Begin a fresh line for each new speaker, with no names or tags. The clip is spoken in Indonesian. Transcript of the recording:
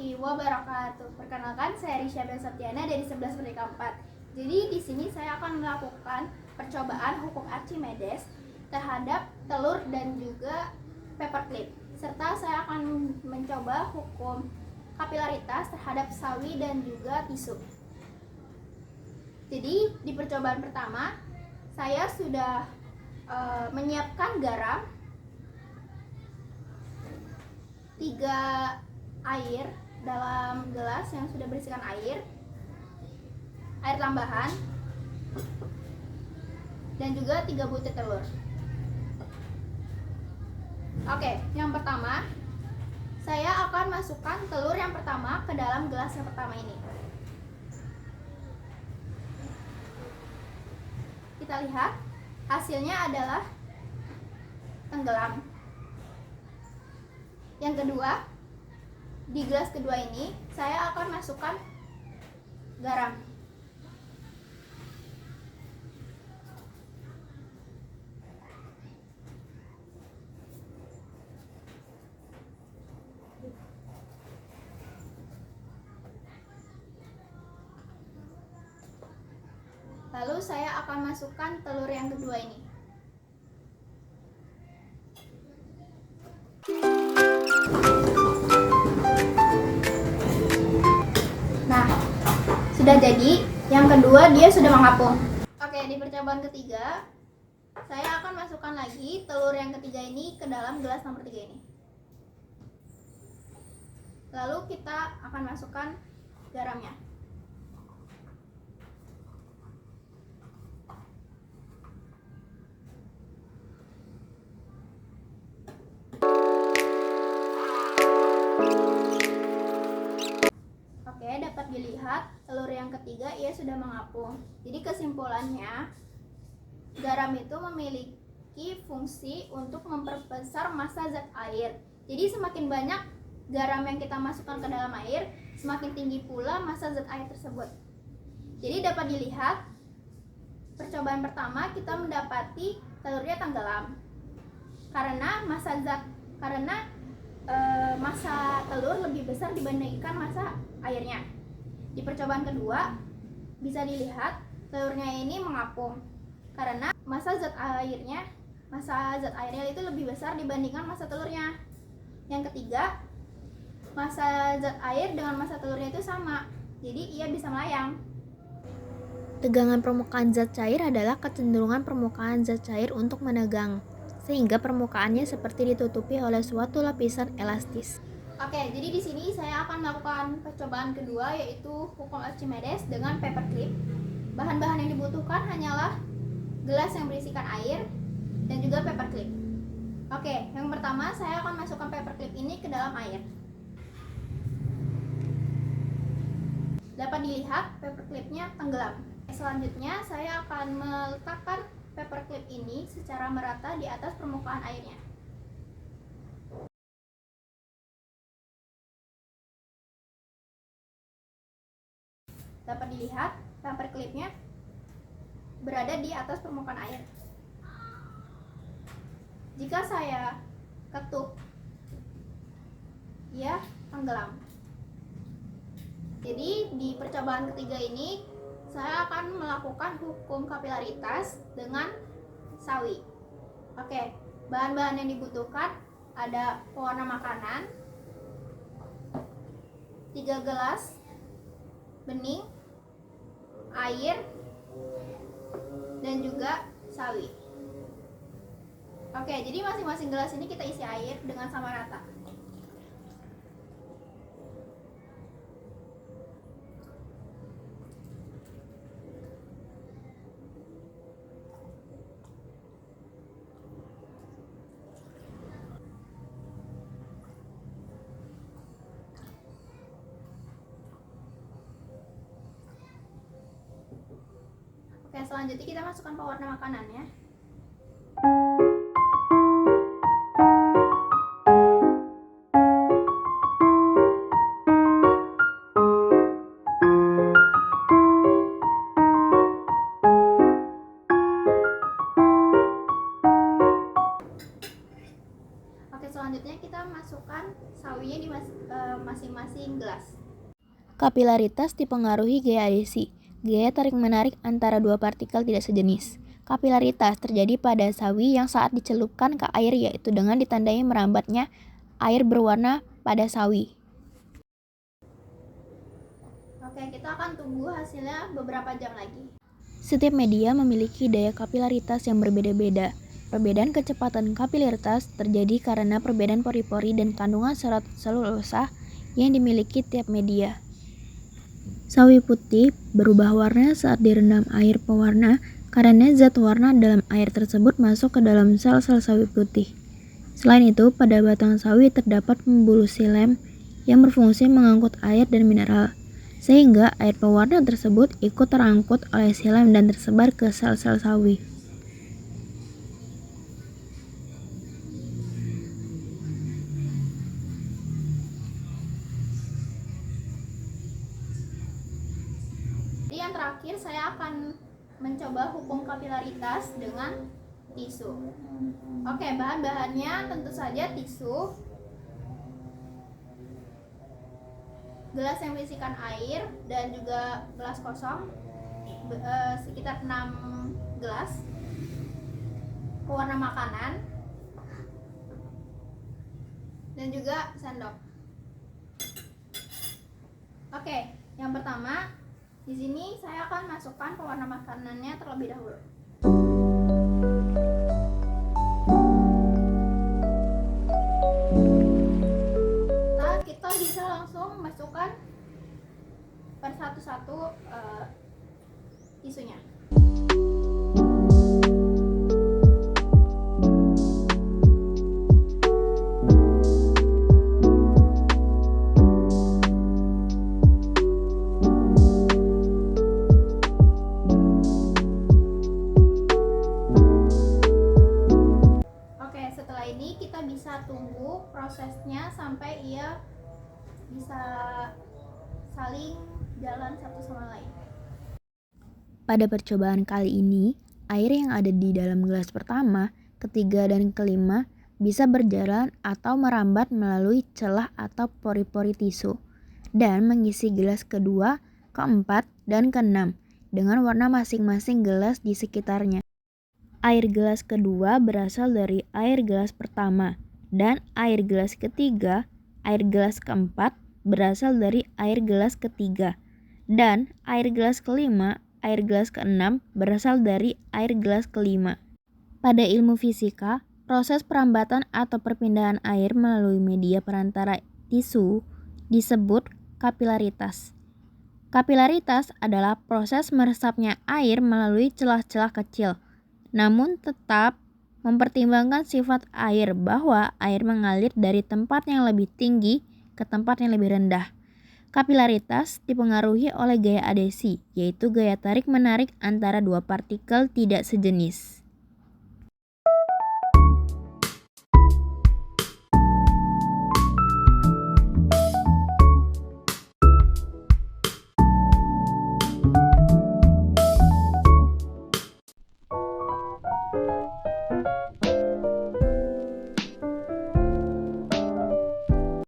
warahmatullahi wabarakatuh. Perkenalkan, saya Risha Septiana dari 11 Merdeka 4. Jadi di sini saya akan melakukan percobaan hukum Archimedes terhadap telur dan juga paperclip. Serta saya akan mencoba hukum kapilaritas terhadap sawi dan juga tisu. Jadi di percobaan pertama saya sudah menyiapkan garam, 3 air dalam gelas yang sudah berisikan air tambahan, dan juga 3 butir telur. Oke, yang pertama saya akan masukkan telur yang pertama ke dalam gelas yang pertama ini. Kita lihat hasilnya adalah tenggelam. Yang kedua, di gelas kedua ini saya akan masukkan garam. Lalu saya akan masukkan telur yang kedua ini. Nah, sudah jadi. Yang kedua dia sudah mengapung. Oke, di percobaan ketiga saya akan masukkan lagi telur yang ketiga ini ke dalam gelas nomor 3 ini. Lalu kita akan masukkan garamnya. Dapat dilihat telur yang ketiga ia sudah mengapung. Jadi kesimpulannya, garam itu memiliki fungsi untuk memperbesar massa zat air. Jadi semakin banyak garam yang kita masukkan ke dalam air, semakin tinggi pula massa zat air tersebut. Jadi dapat dilihat percobaan pertama kita mendapati telurnya tenggelam karena massa telur lebih besar dibandingkan massa airnya. Di percobaan kedua bisa dilihat telurnya ini mengapung karena massa zat airnya itu lebih besar dibandingkan massa telurnya. Yang ketiga, massa zat air dengan massa telurnya itu sama, jadi ia bisa melayang.
Tegangan permukaan zat cair adalah kecenderungan permukaan zat cair untuk menegang, sehingga permukaannya seperti ditutupi oleh suatu lapisan elastis.
Oke, jadi di sini saya akan melakukan percobaan kedua, yaitu hukum Archimedes dengan paperclip. Bahan-bahan yang dibutuhkan hanyalah gelas yang berisikan air dan juga paperclip. Oke, yang pertama saya akan masukkan paperclip ini ke dalam air. Dapat dilihat paperclipnya tenggelam. Selanjutnya saya akan meletakkan paperclip ini secara merata di atas permukaan airnya. Dapat dilihat paperclipnya berada di atas permukaan air. Jika saya ketuk, ia tenggelam. Jadi di percobaan ketiga ini saya akan melakukan hukum kapilaritas dengan sawi. Oke, bahan-bahan yang dibutuhkan ada pewarna makanan, 3 gelas bening, air, dan juga sawi. Oke, jadi masing-masing gelas ini kita isi air dengan sama rata. Oke, selanjutnya kita masukkan pewarna makanannya. Oke, selanjutnya kita masukkan sawinya di masing-masing gelas.
Kapilaritas dipengaruhi gaya adhesi, gaya tarik-menarik antara dua partikel tidak sejenis. Kapilaritas terjadi pada sawi yang saat dicelupkan ke air, yaitu dengan ditandai merambatnya air berwarna pada sawi.
Oke, kita akan tunggu hasilnya beberapa jam lagi.
Setiap media memiliki daya kapilaritas yang berbeda-beda. Perbedaan kecepatan kapilaritas terjadi karena perbedaan pori-pori dan kandungan serat selulosa yang dimiliki tiap media. Sawi putih berubah warna saat direndam air pewarna karena zat warna dalam air tersebut masuk ke dalam sel-sel sawi putih. Selain itu, pada batang sawi terdapat pembuluh silem yang berfungsi mengangkut air dan mineral, sehingga air pewarna tersebut ikut terangkut oleh silem dan tersebar ke sel-sel sawi.
Jadi yang terakhir saya akan mencoba hukum kapilaritas dengan tisu. Oke, bahan-bahannya tentu saja tisu, gelas yang berisikan air, dan juga gelas kosong sekitar 6 gelas, pewarna makanan, dan juga sendok. Oke, yang pertama di sini saya akan masukkan pewarna makanannya terlebih dahulu. Kita bisa langsung masukkan per satu-satu tisunya. Oke, setelah ini kita bisa tunggu prosesnya sampai ia bisa saling jalan satu sama lain.
Pada percobaan kali ini, air yang ada di dalam gelas pertama, ketiga, dan kelima bisa berjalan atau merambat melalui celah atau pori-pori tisu dan mengisi gelas kedua, keempat, dan keenam dengan warna masing-masing gelas di sekitarnya. Air gelas kedua berasal dari air gelas pertama, dan air gelas ketiga, air gelas keempat berasal dari air gelas ketiga, dan air gelas kelima, air gelas keenam berasal dari air gelas kelima. Pada ilmu fisika, proses perambatan atau perpindahan air melalui media perantara tisu disebut kapilaritas. Kapilaritas adalah proses meresapnya air melalui celah-celah kecil, namun tetap mempertimbangkan sifat air bahwa air mengalir dari tempat yang lebih tinggi ke tempat yang lebih rendah. Kapilaritas dipengaruhi oleh gaya adhesi, yaitu gaya tarik-menarik antara dua partikel tidak sejenis.